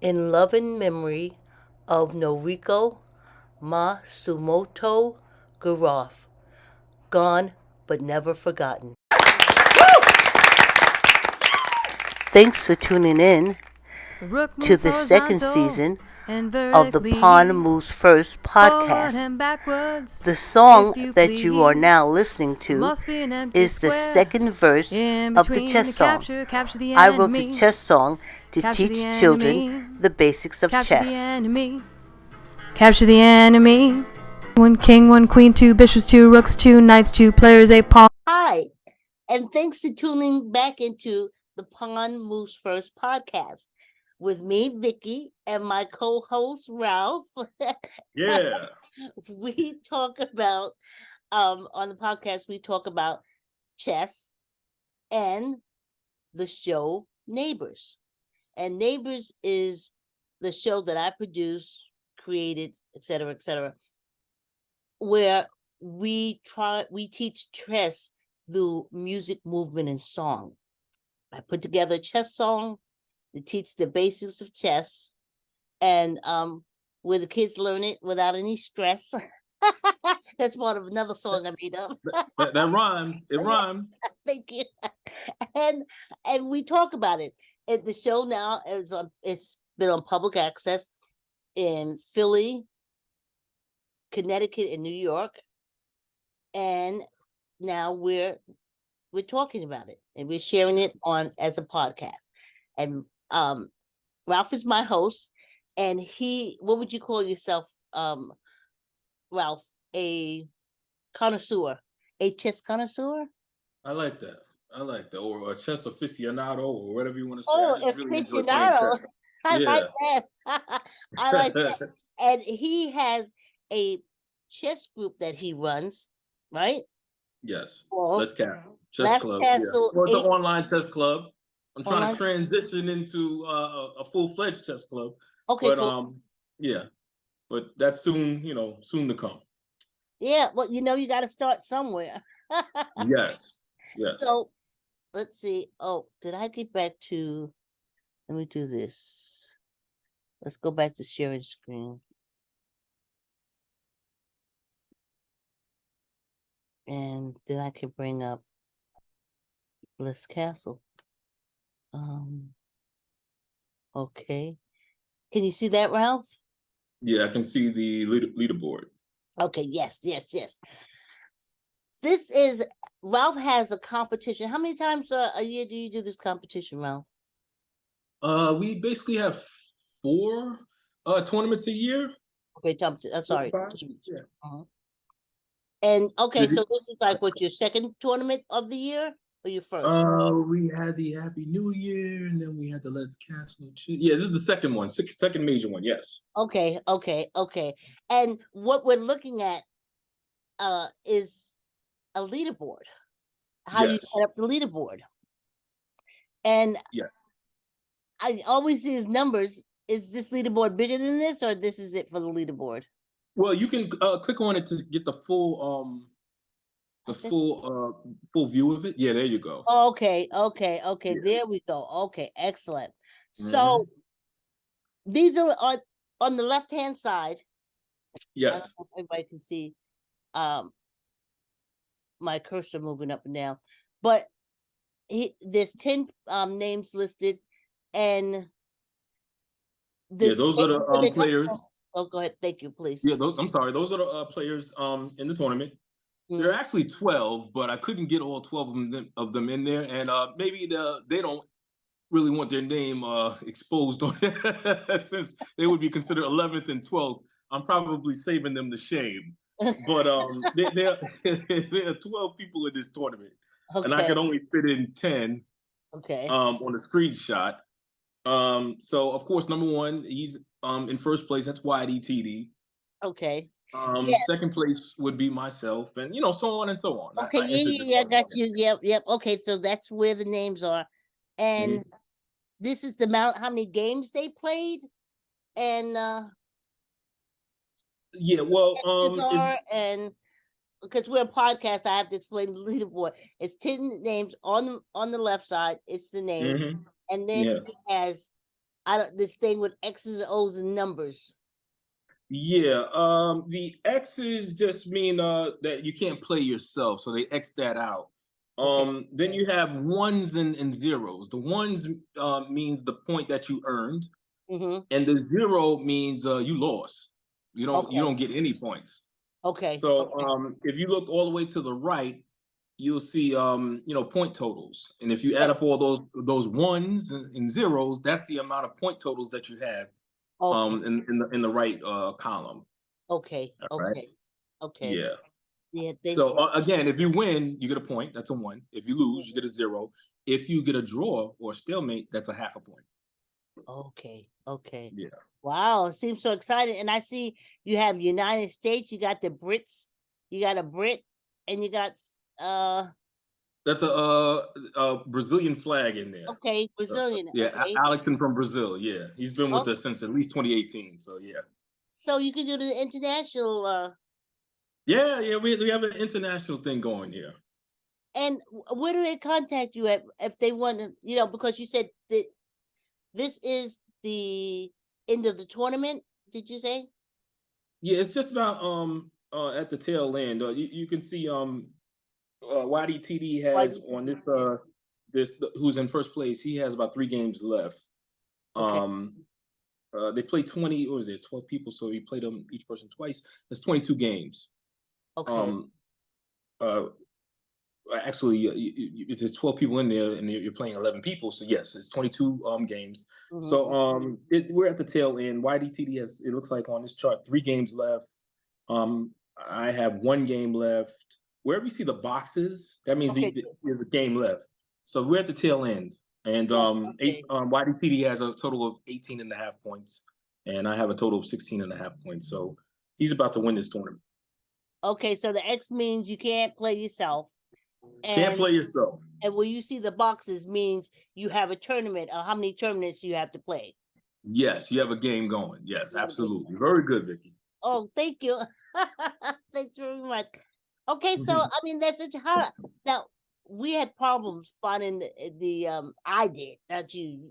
in loving memory of Noriko Masumoto Garoff, gone but never forgotten. Thanks for tuning in to the second season of the Pawn Moves First podcast. The song that you are now listening to is the second verse of the chess song. I wrote the chess song to teach children the basics of chess. Capture the enemy. One king, one queen, two bishops, two rooks, two knights, two players, a pawn. Hi, and thanks for tuning back into the Pawn Moves First podcast with me, Vicky, and my co-host Ralph. Yeah. We talk about on the podcast we talk about chess and the show Neighbors. And Neighbors is the show that I produce, created, etc., where we teach chess through music, movement, and song. I put together a chess song to teach the basics of chess, and where the kids learn it without any stress. That's part of another song I made up. That rhymed. It rhymed. Thank you. And we talk about it. The show now is it's been on public access in Philly, Connecticut, and New York, and now we're talking about it and we're sharing it on as a podcast. And Ralph is my host, and what would you call yourself, Ralph? A connoisseur, a chess connoisseur? I like that. Or a chess aficionado, or whatever you want to say. Oh, I just really enjoy playing aficionado. chess. I like Yeah. that. I like that. And he has a chess group that he runs, right? Yes. Well, Let's Chess Let's Club. Castle. Well, it's an online chess club. I'm trying Online? to transition into a full-fledged chess club. Okay, But cool. yeah. But that's soon to come. Yeah, well, you got to start somewhere. Yes. Yes. So let's see. Oh, did I get back to? Let me do this. Let's go back to sharing screen. And then I can bring up Bliss Castle. Okay. Can you see that, Ralph? Yeah, I can see the leaderboard. Okay, yes. This is Ralph has a competition. How many times a year do you do this competition, Ralph? We basically have 4 tournaments a year. Okay, sorry. Yeah. Uh-huh. And okay, Did so you- this is like what, your second tournament of the year or your first? We had the Happy New Year, and then we had the Let's Castle. Yeah, this is the second one, second major one. Yes. Okay. And what we're looking at is a leaderboard. How you Yes. set up the leaderboard. And Yeah. I always see his numbers. Is this leaderboard bigger than this, or this is it for the leaderboard? Well, you can click on it to get the full full view of it. Yeah, there you go. Okay. Yeah. There we go. Okay, excellent. So Mhm. these are on the left-hand side. I Yes. don't know if everybody can see my cursor moving up and down, but there's 10 names listed, and Yeah, those are the players. Oh, go ahead. Thank you, please. Yeah, those. I'm sorry. Those are the players in the tournament. There are actually 12, but I couldn't get all 12 of them in there, and maybe they don't really want their name exposed on since they would be considered 11th and 12th. I'm probably saving them the shame. But there are 12 people in this tournament, and I Okay. could only fit in 10 Okay. on the screenshot. So of course, number one, he's in first place. That's YDTD. Okay. Yes. Second place would be myself, and so on and so on. Okay, I entered this I one. got you. Yep. Okay, so that's where the names are, and this is the amount how many games they played, and Yeah, well, and because we're a podcast, I have to explain the leaderboard. It's 10 names on the left side. It's the names, and then Yeah. he has this thing with X's and O's and numbers. Yeah, the X's just mean that you can't play yourself, so they X that out. Okay. Then you have ones and zeros. The ones means the point that you earned, Mm-hmm. and the zero means you lost. You Okay. don't get any points. Okay. So if you look all the way to the right, you'll see point totals, and if you add up Yes. all those ones and zeros, that's the amount of point totals that you have Okay. in the right column. Okay. All right. Okay. Okay. Yeah. Yeah. Thanks. So again, if you win, you get a point. That's a one. If you lose, you get a zero. If you get a draw or stalemate, that's a half a point. Okay. Okay. Yeah. Wow. It seems so exciting. And I see you have United States. You got the Brits. You got a Brit, and you got That's a Brazilian flag in there. okay, Brazilian. Yeah, Okay. Alexson from Brazil. Yeah, he's been with Oh, us since at least 2018. So yeah. so you can do the international. Yeah. We have an international thing going here. And where do they contact you at if they want to? Because you said that this is the end of the tournament. Did you say? Yeah, it's just about at the tail end. You can see YDTD Why has you on think this who's in first place. He has about 3 games left. okay. They play 20. What is it? 12 people, so you play them each person twice. That's 22 games. Okay. Um, uh, Actually, there's 12 people in there, and you're playing 11 people. So yes, it's 22 games. Mhm. So we're at the tail end. YDTD has, it looks like on this chart, 3 games left. I have 1 game left. Wherever you see the boxes, that means Okay. there's a game left. So we're at the tail end, and Yes. Okay. YDTD has a total of 18 and a half points, and I have a total of 16 and a half points. So he's about to win this tournament. Okay. So the X means you can't play yourself, Can't and play yourself. where you see the boxes means you have a tournament. Or how many tournaments you have to play? Yes, you have a game going. Yes, absolutely. Very good, Vicky. Oh, thank you. Thanks very much. Okay, so I mean that's such a hard. Now we had problems finding the I did, not you.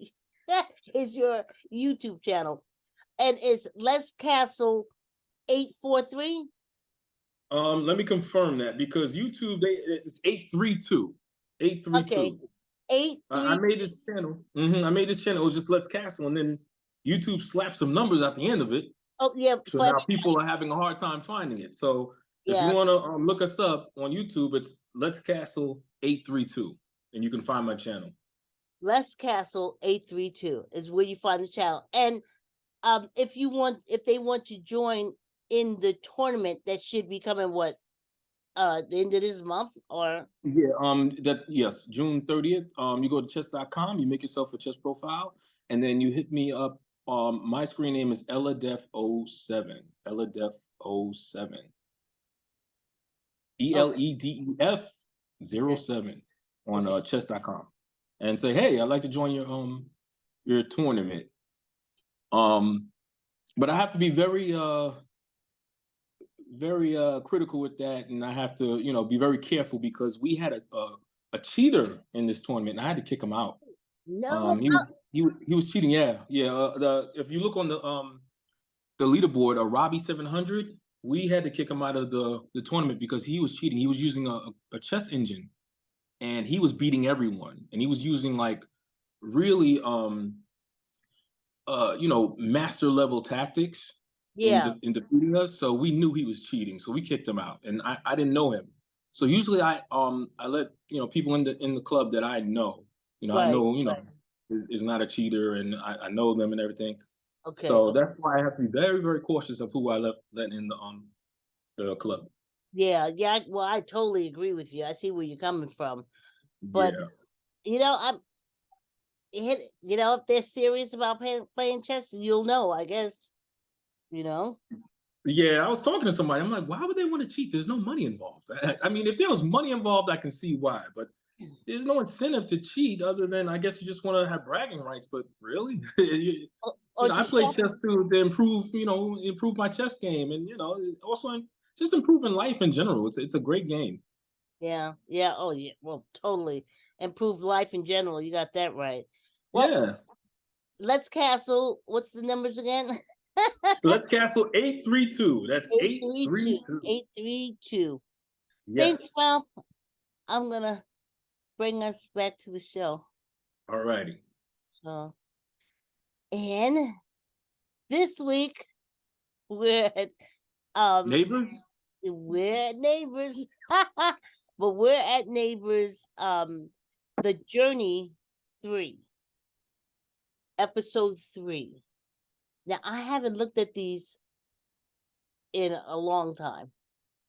Is your YouTube channel, and it's Les Castle 843. Let me confirm that because YouTube it's 832. 832. Okay, I 83. made this channel. I made this channel. It was just Let's Castle, and then YouTube slapped some numbers at the end of it. Oh yeah, So now people are having a hard time finding it. So if you yeah. want to look us up on YouTube, it's Let's Castle 832, and you can find my channel. Les Castle 832 is where you find the channel, and if they want to join in the tournament that should be coming the end of this month or Yes, June 30th. You go to chess.com, you make yourself a chess profile, and then you hit me up. My screen name is EllaDef07. EllaDef07. ELEDEF 07 on chess.com. And say, hey, I'd like to join your tournament. But I have to be very critical with that, and I have to be very careful because we had a cheater in this tournament, and I had to kick him out. no. He was cheating. If you look on the leaderboard, Robbie 700, we had to kick him out of the tournament because he was cheating. He was using a chess engine, and he was beating everyone, and he was using like really master level tactics in defeating us. So we knew he was cheating, so we kicked him out, and I didn't know him. So usually I let people in the club that I know, I know is not a cheater, and I know them and everything. Okay. So that's why I have to be very, very cautious of who I let in the club. Yeah. Well, I totally agree with you. I see where you're coming from, but I'm if they're serious about playing chess, you'll know. I guess. Yeah, I was talking to somebody. I'm like, why would they want to cheat? There's no money involved. I mean, if there was money involved, I can see why, but there's no incentive to cheat other than I guess you just want to have bragging rights. But really, I play chess to improve my chess game, and also just improving life in general. It's a great game. Yeah. Oh yeah. Well, totally improve life in general. You got that right. Well, Yeah. Let's Castle. What's the numbers again? Let's Castle 832. That's 832. 832. 832. Thanks, Yes. Ralph. I'm gonna bring us back to the show. All righty. So, and this week we're at Neighbors? we're at Neighbors, but we're at Neighbors. The Journey 3, episode 3. Now I haven't looked at these in a long time,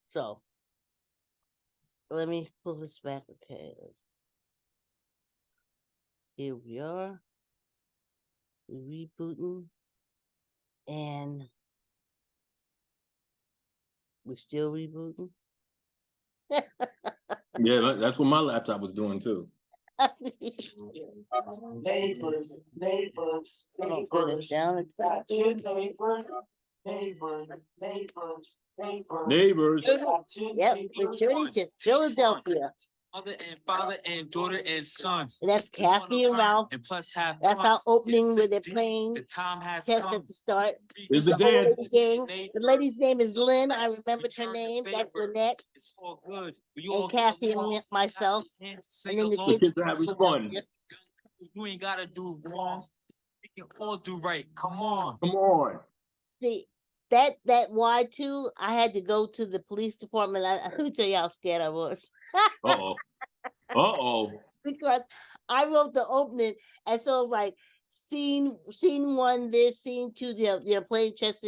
so let me pull this back. Okay, here we are. We're rebooting, and we're still rebooting. Yeah, that's what my laptop was doing too. Neighbors, neighbors, I'll put it neighbors. down and Got your neighbor, neighbors, neighbors, neighbors. Neighbors. Got your Yep, neighbors. we're journey to Philadelphia. Mother and father and daughter and son. And that's Kathy and Ralph. And plus have That's fun. our opening Yes, where they're indeed. playing The time has test come. at the start. There's the The old dance. lady gang. The lady's name is Lynn. I remembered her name. That's Lynette. It's all good. And Kathy and myself. And then the The kids. kids are having fun. You ain't gotta do wrong. We can all do right. Come on. Come on. See, that Y2, I had to go to the police department. Let me tell you how scared I was. Uh-oh. Uh-oh. Because I wrote the opening, and so it was like scene 1, this scene 2, they're playing chess,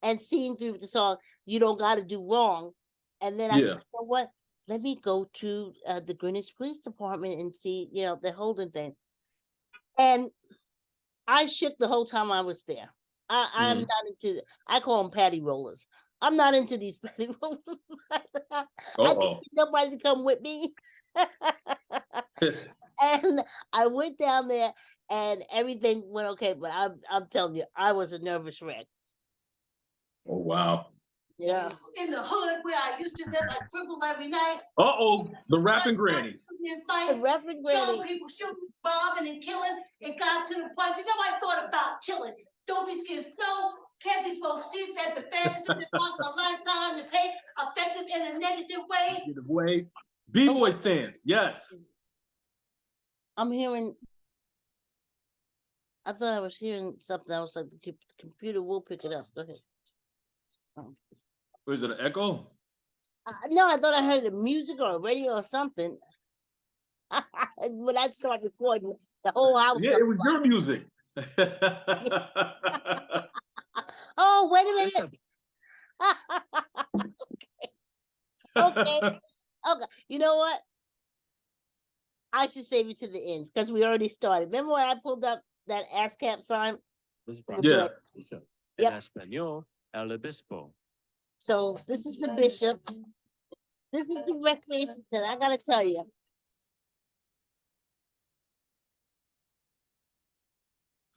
and scene 3 with the song "You Don't Gotta Do Wrong," and then I Yeah. said, you know what? Let me go to the Greenwich Police Department and see, the holding thing, and I shook the whole time I was there. I'm not into. I call them patty rollers. I'm not into these patty rollers. I didn't Uh-oh. get nobody to come with me. And I went down there and everything went okay, but I'm telling you, I was a nervous wreck. Oh, wow. Yeah. In the hood where I used to live, I dribble every night. Uh-oh. The rapping granny. The rapping granny. People shooting, bombing, and killing. It got to the point. You know, I thought about killing. Don't these kids know? Can't these folks see that the fantasy is once in a lifetime to take effective in a negative way? Negative way. B-boy stance. Yes. I'm hearing. I thought I was hearing something. I was like, the computer will pick it up. Go ahead. Was it an echo? No, I thought I heard the music or radio or something. When I started recording, the whole house. Yeah, it was your music. Oh, wait a minute. Okay. Okay. You know what? I should save it to the ends because we already started. Remember when I pulled up that ASCAP sign? Yeah. Yep. En español, el obispo. So this is the bishop. This is the recreation center. I gotta tell you.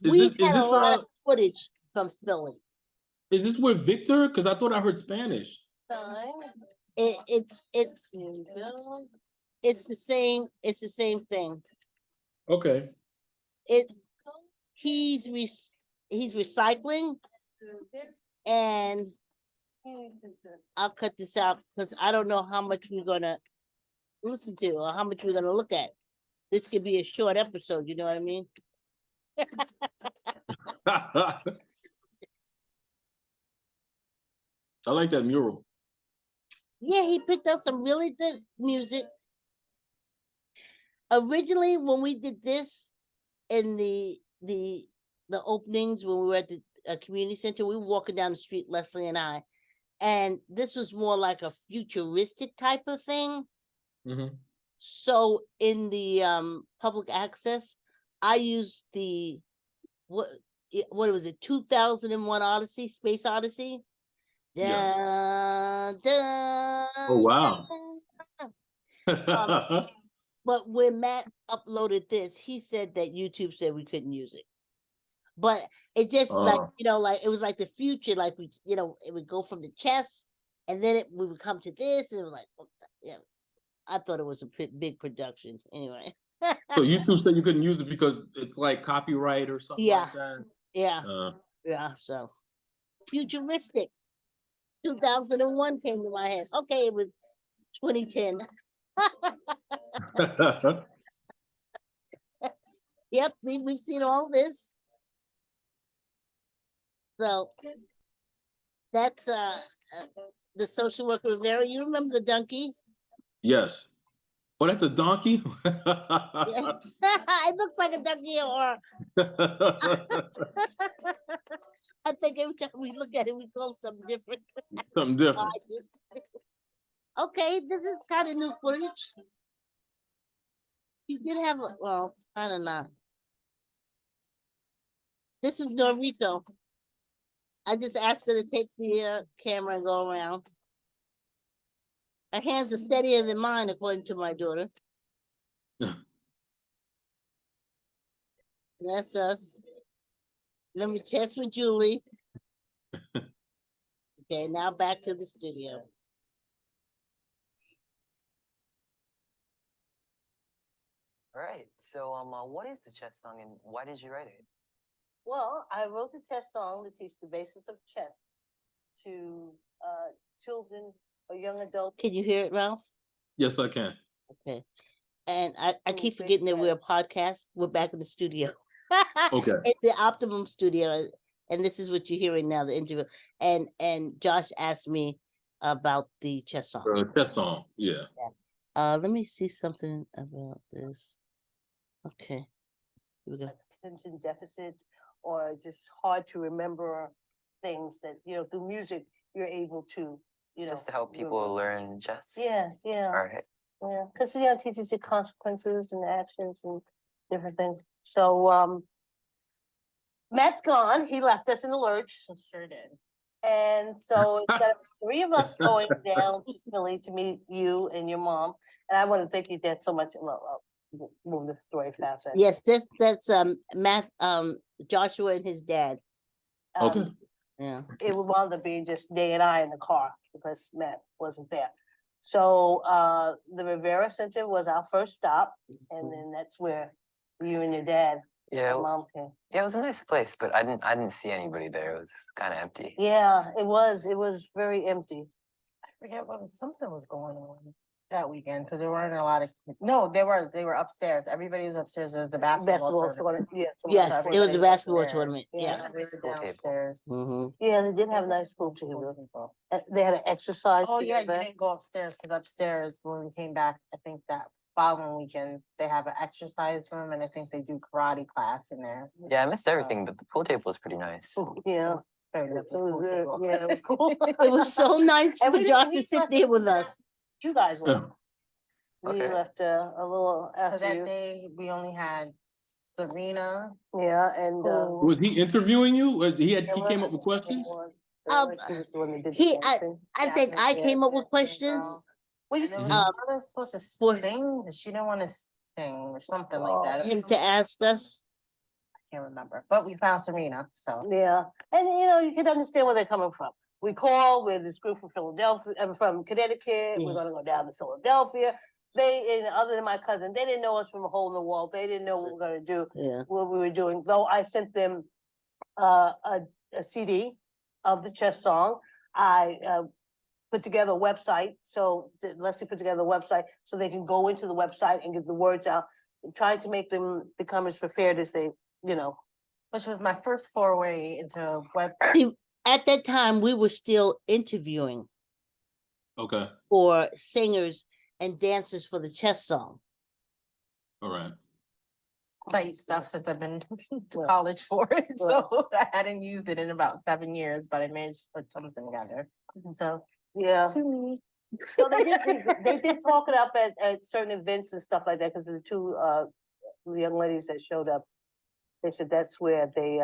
Is had this a lot of footage from Philly. is this with Victor? Because I thought I heard Spanish. It's the same. It's the same thing. Okay. He's recycling, and I'll cut this out because I don't know how much we're gonna listen to or how much we're gonna look at. This could be a short episode. You know what I mean? I like that mural. Yeah, he picked up some really good music. Originally, when we did this in the openings when we were at the community center, we were walking down the street, Leslie and I, and this was more like a futuristic type of thing. Mm-hmm. So in the public access, I used the what was it, 2001 Odyssey, Space Odyssey. Yeah. Dun, dun, Oh wow. but when Matt uploaded this, he said that YouTube said we couldn't use it. But it just like it was like the future, like we it would go from the chess, and then we would come to this, and it was like, yeah. I thought it was a big production. Anyway. So YouTube said you couldn't use it because it's like copyright or something Yeah. like that. Yeah, yeah. So futuristic. 2001 came to my head. Okay, it was 2010. Yep, we've seen all this. So that's the social worker Rivera. You remember the donkey? Yes. Oh, that's a donkey. Yeah. It looks like a donkey, or I think every time we look at it, we call something different. Something different. Okay, this is kind of new footage. You did have a, well, kind of not. This is Norito. I just asked her to take the camera and go around. Her hands are steadier than mine, according to my daughter. That's us. Let me test with Julie. Okay, now back to the studio. All right. So, what is the chess song and why did you write it? Well, I wrote the chess song to teach the basis of chess to children or young adults. Can you hear it, Ralph? Yes, I can. Okay. And I keep forgetting that we're a podcast. We're back in the studio. Okay. It's the Optimum studio. And this is what you're hearing now, the interview. And Josh asked me about the chess song. Chess song, yeah. Let me see something about this. Okay. Here we go. Attention deficit, or just hard to remember things that, through music, you're able to, Just to help people learn chess. Yeah. All right. Yeah, because it teaches you consequences and actions and different things. So Matt's gone. He left us in the lurch. Sure did. And so it's got three of us going down to Philly to meet you and your mom. And I want to thank you, Dad, so much. Well, I'll move the story faster. Yes, that's Matt, Joshua and his dad. Okay. Yeah, it wound up being just Day and I in the car because Matt wasn't there. So the Rivera Center was our first stop, and then that's where you and your dad, and mom came. Yeah, it was a nice place, but I didn't see anybody there. It was kind of empty. Yeah, it was very empty. I forget something was going on that weekend because there weren't a lot of. No, they were upstairs. Everybody was upstairs. There was a basketball tournament. Yes, it was a basketball tournament. Yeah, they were downstairs. Yeah, they did have a nice pool table. They had an exercise. Oh yeah, you didn't go upstairs because upstairs when we came back, I think that following weekend they have an exercise room and I think they do karate class in there. Yeah, I missed everything, but the pool table was pretty nice. Yeah. It It was cool. It was so nice for Josh to sit there with us. You guys left. We Okay. left a little So after that you. day we only had Serena. Yeah, and Was he interviewing you? He came up with questions? he was the one that did the dancing. I think I came up with questions. Well, you was supposed to sing, but she didn't want to sing or something like that. Him to ask us. I can't remember, but we found Serena. So Yeah, and you can understand where they're coming from. We call with this group from Philadelphia, from Connecticut. We're gonna go down to Philadelphia. They, and other than my cousin, they didn't know us from a hole in the wall. They didn't know what we were gonna do. What we were doing. Though I sent them a CD of the chess song. I put together a website. So Leslie put together a website so they can go into the website and get the words out. And trying to make them become as prepared as they, which was my first foray into web. See, at that time, we were still interviewing Okay. for singers and dancers for the chess song. All right. Site stuff since I've been to college for it. So I hadn't used it in about 7 years, but I managed to put something together. So Yeah. to me. So they did talk it up at certain events and stuff like that, because the two young ladies that showed up, they said that's where they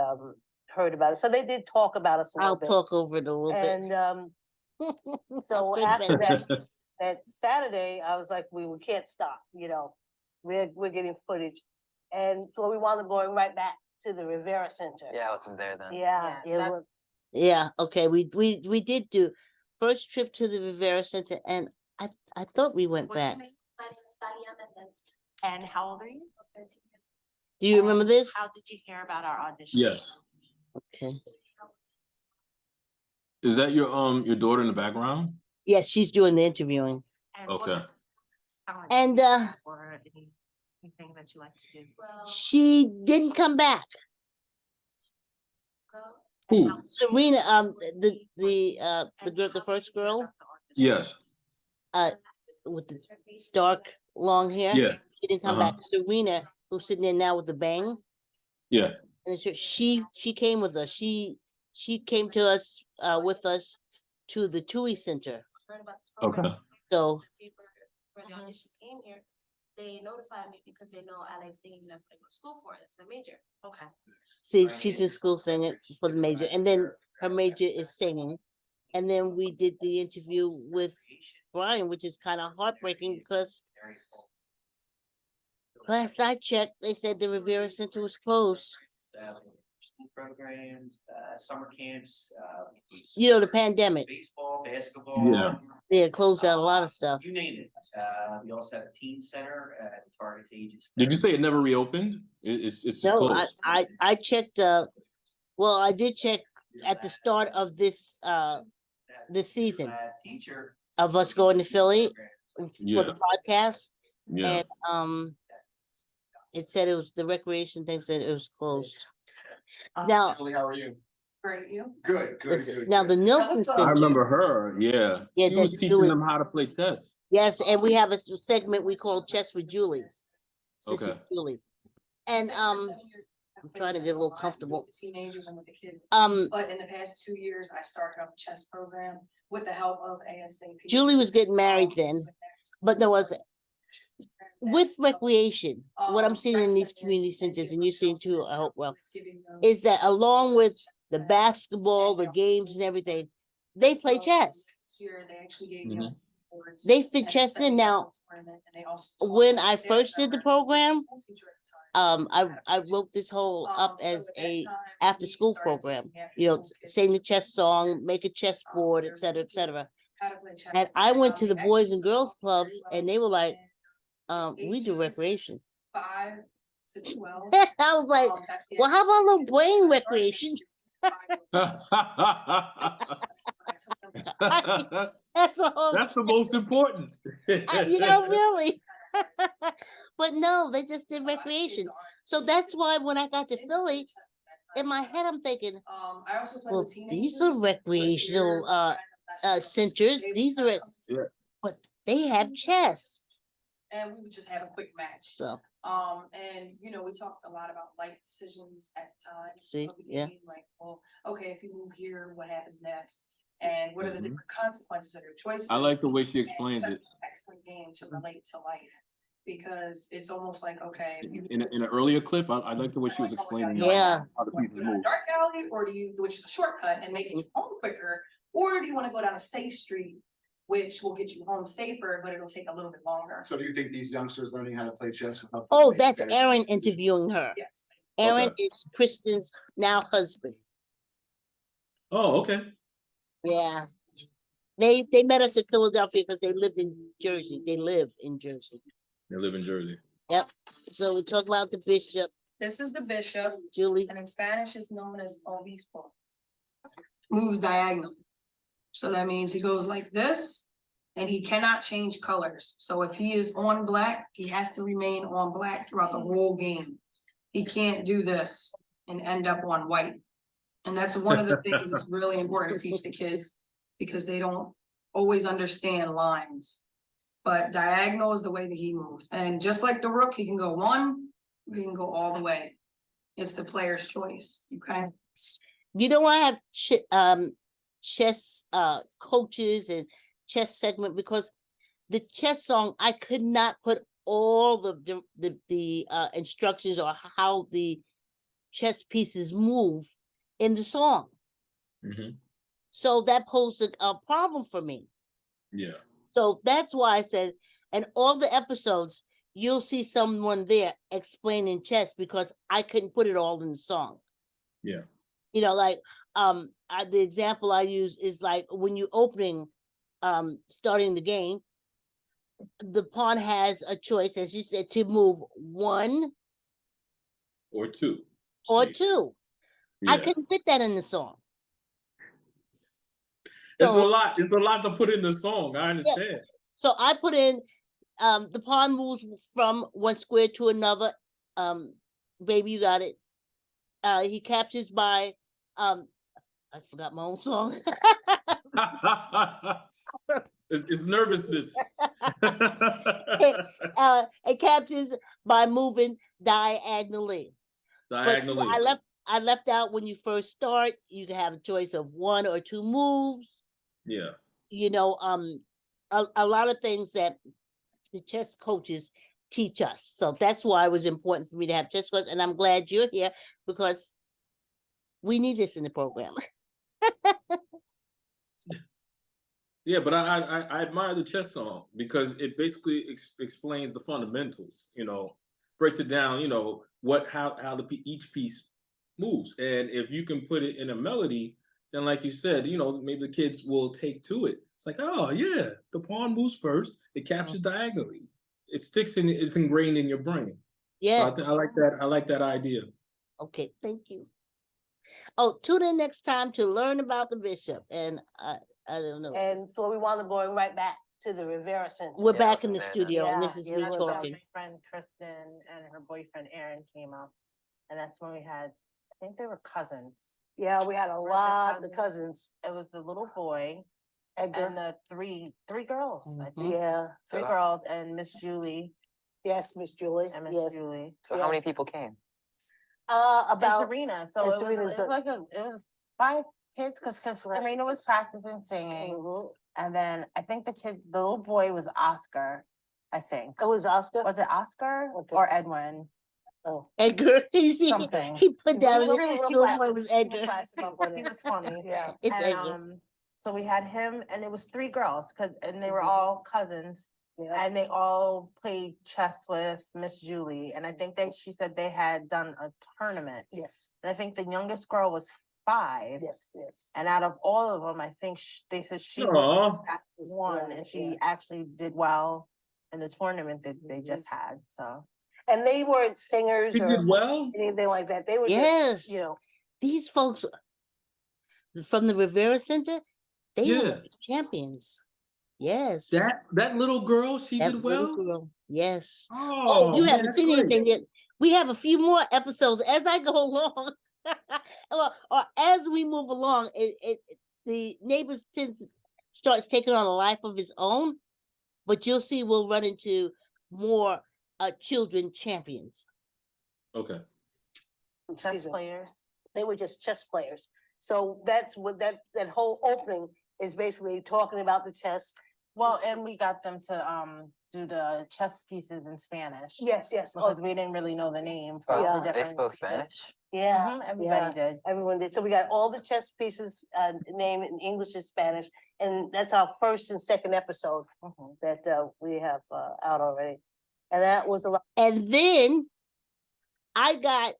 heard about it. So they did talk about us a little bit. I'll talk over it a little bit. And so after that Saturday, I was like, we can't stop, we're getting footage. And so we wound up going right back to the Rivera Center. Yeah, I wasn't there then. Yeah, okay. We did do first trip to the Rivera Center, and I thought we went back. Your name? My name is Talia Mendez. And how old are you? Do you remember this? How did you hear about our audition? Yes. Okay. Is that your daughter in the background? Yes, she's doing the interviewing. And what Okay. talent And or anything that you like to do? she didn't come back. Who? Serena, the first girl, Yes. with the dark long hair. Yeah. She didn't come Uh-huh. back. Serena, who's sitting there now with the bang, Yeah. and she came with us. She came to us with us to the TUI Center. Okay. So For the audition came here, they notified me because they know I like singing. That's what I go to school for. That's my major. Okay. see, she's in school singing for the major, and then her major is singing. And then we did the interview with Brian, which is kind of heartbreaking because last I checked, they said the Rivera Center was closed. School programs, summer camps, You know, the pandemic. baseball, basketball. Yeah. They had closed down a lot of stuff. You name it. We also have a teen center at targets ages. Did you say it never reopened? It's just No, closed. I checked. Well, I did check at the start of this season Teacher. of us going to Philly for Yeah. the podcast, Yeah. and it said it was the recreation thing said it was closed. Now, Julie, how are you? Great, you? Good, good, good. now the Nielsen I Center. remember her. Yeah. Yeah, She was that's teaching Julie. them how to play chess. Yes, and we have a segment we call Chess with Julie. This is Okay. Julie, and I'm trying to get a little comfortable. Teenagers and with the kids. Um, But in the past 2 years, I started up a chess program with the help of ASAP. Julie was getting married then, but there was with recreation. What I'm seeing in these community centers, and you're seeing too, I hope, well, is that along with the basketball, the games and everything, they play chess. Year, they actually gave Mhm. me awards They fit and chess in. second Now, national tournament, and they also taught when me I their first did the program. program, School teacher at the time. I wrote this whole up So as at that a time, after we school started program. taking after You know, school kids sing the chess song, make a chess board, et cetera, et cetera. how to play chess. And I went to the they Boys actually and Girls taught me very clubs, well. and they were like, And we do 18 recreation. 5 to 12. I was like, That's the well, how about a little brain actual- recreation? That's a whole. That's the most important. You know, really. But no, they just did recreation. So that's why when I got to Philly, in my head, I'm thinking, I also play well, with these are teenagers, recreational but they're kind of less centers. they would These kinda are, come to- Yeah. but they have chess. And we would just have a quick match. So And you know, we talked a lot about life decisions at the time. See, of the yeah. game, like, well, okay, if you move here, what happens next? And what are the Mhm. different consequences of your choices? I like the way she And explains it's it. just an excellent game to relate to life, because it's almost like, okay, if you In an earlier clip, I like the way she was explaining Yeah. how the do you pieces go down a move. dark alley, or do you, which is a shortcut and make it home quicker, or do you want to go down a safe street, which will get you home safer, but it'll take a little bit longer? So do you think these youngsters learning how to play chess will help? them Oh, make that's better Aaron choices? interviewing her. Yes. Aaron Okay. is Kristen's now husband. Oh, okay. Yeah. They met us in Philadelphia because they lived in Jersey. They live in Jersey. They live in Jersey. Yep. So we talk about the bishop, This is the bishop, Julie. and in Spanish is known as obispo. Moves diagonal. So that means he goes like this, and he cannot change colors. So if he is on black, he has to remain on black throughout the whole game. He can't do this and end up on white. And that's one of the things that's really important to teach the kids, because they don't always understand lines. But diagonal is the way that he moves. And just like the rook, he can go one, he can go all the way. It's the player's choice, okay? You know, I have chess coaches and chess segment because the chess song, I could not put all the instructions or how the chess pieces move in the song. Mhm. So that posed a problem for me. Yeah. So that's why I said, and all the episodes, you'll see someone there explaining chess because I couldn't put it all in the song. Yeah. You know, like the example I use is like when you opening starting the game, the pawn has a choice, as you said, to move 1, Or two. or Jeez. two. I Yeah. couldn't fit that in the song. It's So- a lot. It's a lot to put in the song. I understand. So I put in the pawn moves from one square to another. Baby, you got it. He captures by I forgot my own song. It's nervousness. It captures by moving diagonally. Diagonally. But I left out when you first start, you can have a choice of one or two moves. Yeah. You know, a lot of things that the chess coaches teach us. So that's why it was important for me to have chess coaches, and I'm glad you're here because we need this in the program. Yeah, but I admire the chess song because it basically explains the fundamentals. You know, breaks it down. You know how each piece moves, and if you can put it in a melody, then like you said, you know, maybe the kids will take to it. It's like, oh yeah, the pawn moves first. It captures diagonally. It sticks in. It's ingrained in your brain. Yes. So I like that. I like that idea. Okay. Thank you. Oh, tune in next time to learn about the bishop, and I don't know. And so we want to go right back to the Rivera Center. We're Yeah, back I in the was in there. studio, and Yeah, this is yeah, me that's My talking. friend Kristen and her boyfriend Aaron came up, and that's when we had. I think they were cousins. Yeah, we had a Were lot the of cousins. It was the little boy Edgar. and the three girls. I think Yeah. three So- girls and Miss Julie Yes, Miss Julie. and Miss Yes. Julie. So how many Yes. people came? And About Serena. So and it Serena's was the- like it was 5 kids because Serena was practicing singing, Mhm. and then I think the little boy was Oscar. I think It was Oscar. was it Oscar Okay. or Edwin? Oh, Edgar, you see, Something. he put down was his really little real boy was Edgar. He was funny. yeah. It's and, Edgar. So we had him, and it was 3 girls, and they were Mhm. all cousins, Yeah. and they all played chess with Miss Julie. And I think she said they had done a tournament, Yes. and I think the youngest girl was 5. Yes. Yes. And out of all of them, I think they said she Aw. was the fastest one, Right, and she yeah. actually did well in the tournament that they Mhm. just had. So And they weren't singers She or did well. anything like that. They were Yes. just, you know, These folks from the Rivera Center, they Yeah. were champions. Yes. That little girl, she That did little well. girl. Yes. Oh, You man, haven't that's seen great. anything yet. We have a few more episodes as I go along. or as we move along, the neighbors starts taking on a life of its own, but you'll see we'll run into more children champions. Okay. chess Excuse me. players. They were just chess players. So that's what that whole opening is basically talking about the chess. Well, and we got them to do the chess pieces in Spanish. Yes, yes. Because we didn't really know the name for Oh, the Yeah. different they spoke pieces. Spanish? Yeah. Mhm, everybody yeah. did. Everyone did. So we got all the chess pieces named in English and Spanish, and that's our first and second episode Mhm. that we have out already. And that was a lot. And then I got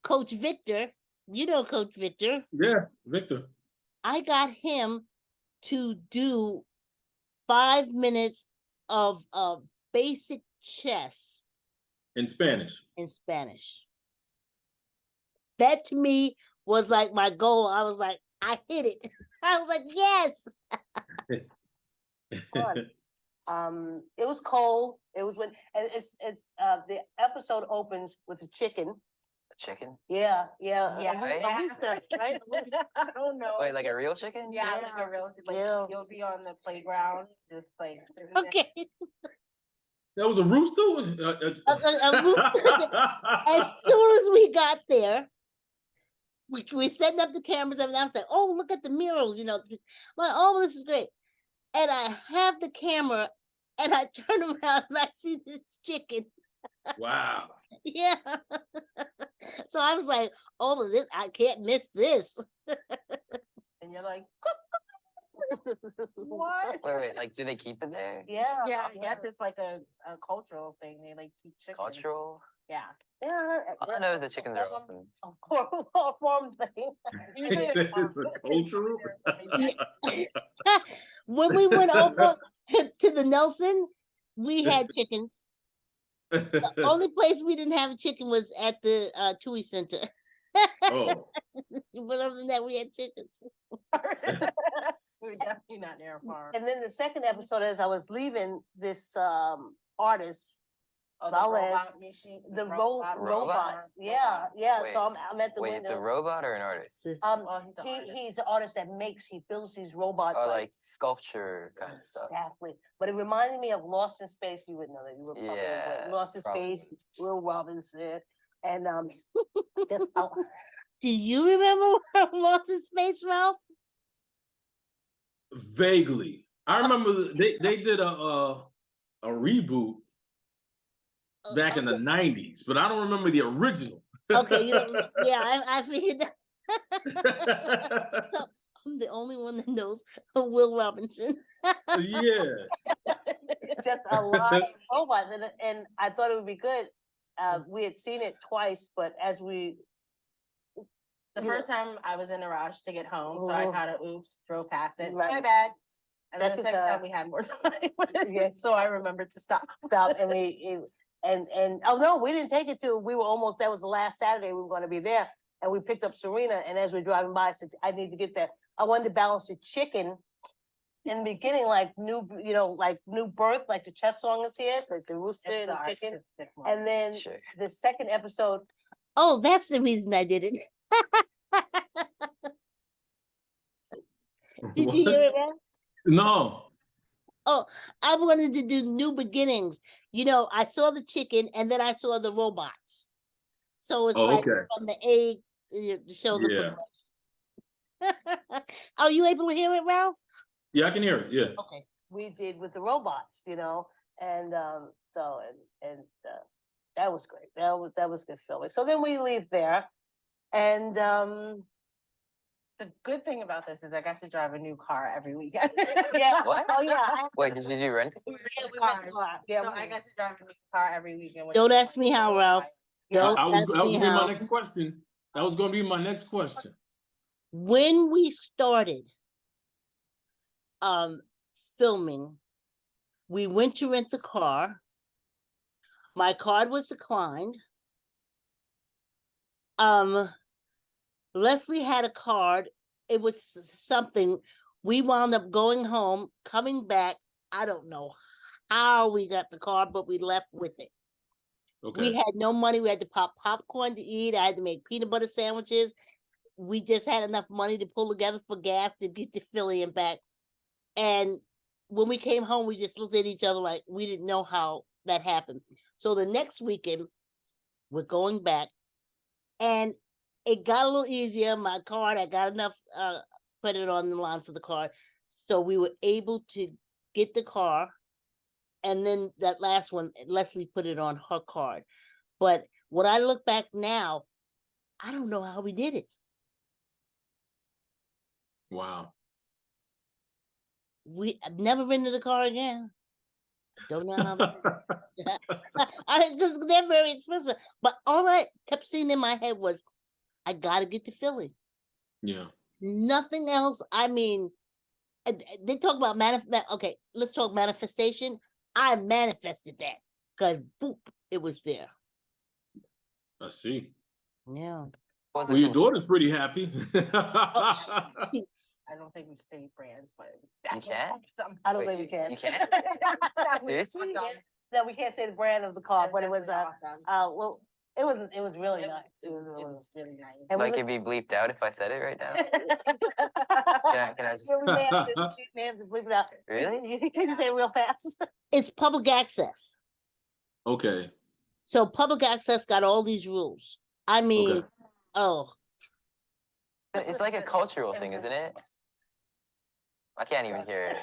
Coach Victor. You know Coach Victor. Yeah, Victor. I got him to do 5 minutes of basic chess In Spanish. in Spanish. That to me was like my goal. I was like, I hit it. I was like, yes. Fun. It was cold. It was when and it's the episode opens with the chicken. Chicken? Yeah. Right? A rooster, right? I don't know. Wait, like a real chicken? Yeah, like a real, like Yeah. you'll be on the playground, just like. Okay. That was a rooster? A rooster. As soon as we got there, we setting up the cameras and I was like, oh, look at the murals, you know. I'm like, oh, this is great. And I have the camera and I turn around and I see this chicken. Wow. Yeah. So I was like, oh, this I can't miss this. And you're like, what? Wait, like, do they keep it there? Yeah. Yeah, yes, it's like a cultural thing. They like keep chickens. Cultural? Yeah. Yeah. All I know is that chickens are awesome. Farm thing. Usually It's a cultural? When we went over to the Nelson, we had chickens. Only place we didn't have a chicken was at the TUI Center. Oh, But other than that, we had chickens. We're definitely not near a farm. And then the second episode, as I was leaving, this artist, Oh, Vales, the Robot? robots. Yeah, yeah. Wait, So I'm at the Wait, it's a window. robot or an artist? Oh, he's an artist. He's an artist that he builds these robots. Oh, like sculpture kind of stuff. Exactly. But it reminded me of Lost in Space. You would know that. You were probably Yeah, Lost in probably. Space, Will Robinson. And just Do you remember Lost in Space, Ralph? vaguely. I remember they did a reboot back in the 90s, but I don't remember the original. Okay, you don't. Yeah, I figured that. So I'm the only one that knows Will Robinson. Yeah. just a lot of robots, and I thought it would be good. We had seen it twice, but as we The first time I was in a rush to get home, so I kind of drove past it. Right. My bad. And then the Second second time. time we had more time. So I remembered to stop. and oh no, we didn't take it to. We were almost. That was the last Saturday we were going to be there, and we picked up Serena. And as we were driving by, I said, "I need to get that. I wanted to balance the chicken." In the beginning, like new birth, like the chess song is here, like the rooster and the chicken. And then Sure. the second episode, Oh, that's the reason I did it. Did you hear it, Ralph? No. Oh, I wanted to do new beginnings. You know, I saw the chicken and then I saw the robots. So it's like Okay. from the egg to show the Yeah. progression. Are you able to hear it, Ralph? Yeah, I can hear it. Yeah. Okay. we did with the robots, and that was great. That was good filming. So then we leave there, and The good thing about this is I got to drive a new car every weekend. yeah, What? oh yeah, Wait, did you do rent? yeah, we went to car. Yeah, So we I did. got to drive a new car every weekend. which Don't is ask me how, so Ralph. nice. Don't that was ask gonna me be my how. next question. That was gonna be my next question. When we started filming, we went to rent the car. My card was declined. Leslie had a card. It was something. We wound up going home, coming back. I don't know how we got the card, but we left with it. Okay. We had no money. We had to pop popcorn to eat. I had to make peanut butter sandwiches. We just had enough money to pull together for gas to get to Philly and back. And when we came home, we just looked at each other like we didn't know how that happened. So the next weekend, we're going back, and it got a little easier. My card, I got enough credit on the line for the card, so we were able to get the car. And then that last one, Leslie put it on her card. But when I look back now, I don't know how we did it. Wow. I've never rented a car again. Don't know how. Because they're very expensive. But all I kept seeing in my head was, I gotta get to Philly. Yeah. Nothing else. I mean, they talk about okay, let's talk manifestation. I manifested that because boop, it was there. I see. Yeah. Was Well, it your daughter's pretty happy. I don't think we can say brands, but You can? I don't Wait, think we can. You can? Seriously? No, we can't say the brand of the car, but it was awesome. well, it was really nice. It was really nice. and we Like it'd be bleeped out if I said it right now? Can I just? Yeah, we may have to bleep it out. Really? Can you say it real fast? It's public access. Okay. So public access got all these rules. I mean, Okay. oh, It's like a cultural thing, isn't it? I can't even hear it.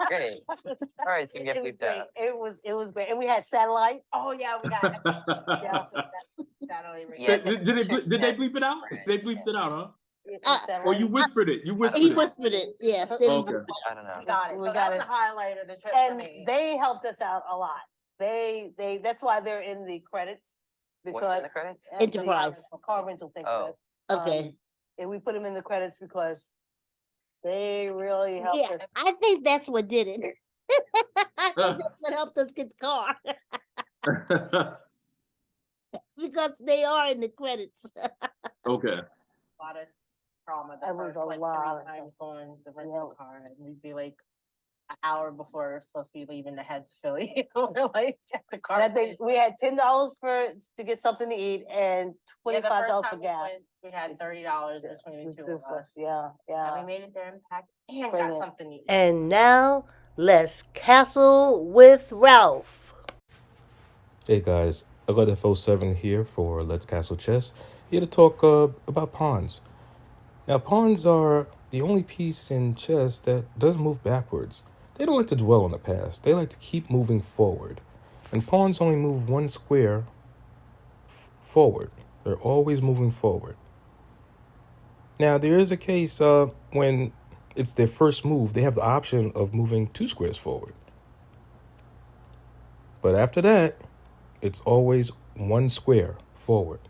Great. All right, it's gonna get It was bleeped great. out. It was great, and we had satellite. Oh yeah, we got satellite radio. Yeah, Did they bleep it out? They bleeped it out, huh? Or you whispered it? You whispered he it. whispered it. Yeah. Okay. I don't know. We got it. We So got that was it. the highlight of the trip for And me. they helped us out a lot. They that's why they're in the credits What's because in the credits? Enterprise. the car rental thing. Oh. Okay. And we put them in the credits because they really helped Yeah, us. I think that's what did it. I think that's what helped us get the car because they are in the credits. Okay. A lot of trauma. That was a like lot of 3 times going to rent a car, and we'd be like an hour before we're supposed to be leaving to head to Philly. We're like at the car. And I think we had $10 to get something to eat and Yeah, the first $25 for time gas. we had $30 between the two of us. Yeah, And yeah. we made it there and packed and Brilliant. got something to eat. And now let's castle with Ralph. Hey guys, I got F07 here for Let's Castle Chess, here to talk about pawns. Now, pawns are the only piece in chess that doesn't move backwards. They don't like to dwell on the past. They like to keep moving forward. And pawns only move one square forward. They're always moving forward. Now, there is a case when it's their first move, they have the option of moving 2 squares forward. But after that, it's always 1 square forward.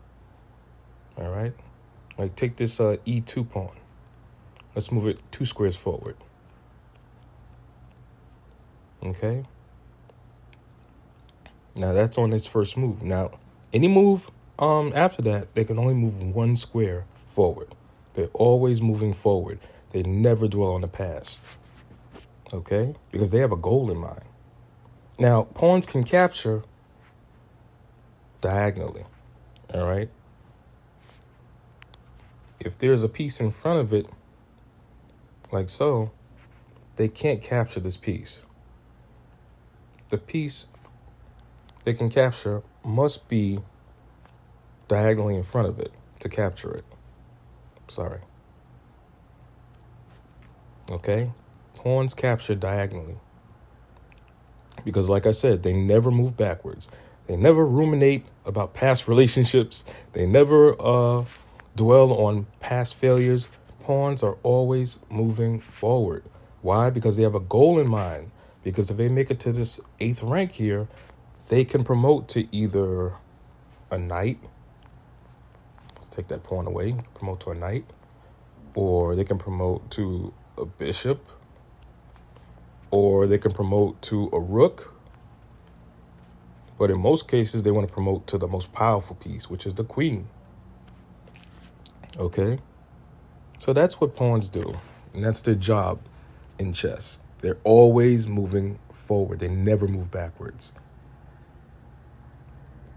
All right? Like, take this E2 pawn. Let's move it 2 squares forward. Okay? Now, that's on its first move. Now, any move after that, they can only move 1 square forward. They're always moving forward. They never dwell on the past. Okay? Because they have a goal in mind. Now, pawns can capture diagonally. All right? If there's a piece in front of it, like so, they can't capture this piece. The piece they can capture must be diagonally in front of it to capture it. Sorry. Okay? Pawns capture diagonally. Because like I said, they never move backwards. They never ruminate about past relationships. They never dwell on past failures. Pawns are always moving forward. Why? Because they have a goal in mind. Because if they make it to this 8th rank here, they can promote to either a knight. Let's take that pawn away. Promote to a knight. Or they can promote to a bishop. Or they can promote to a rook. But in most cases, they want to promote to the most powerful piece, which is the queen. Okay? So that's what pawns do. And that's their job in chess. They're always moving forward. They never move backwards.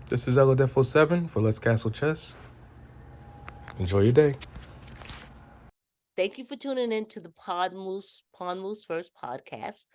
This is Defo7 for Let's Castle Chess. Enjoy your day. Thank you for tuning in to the Pawn Moose First podcast.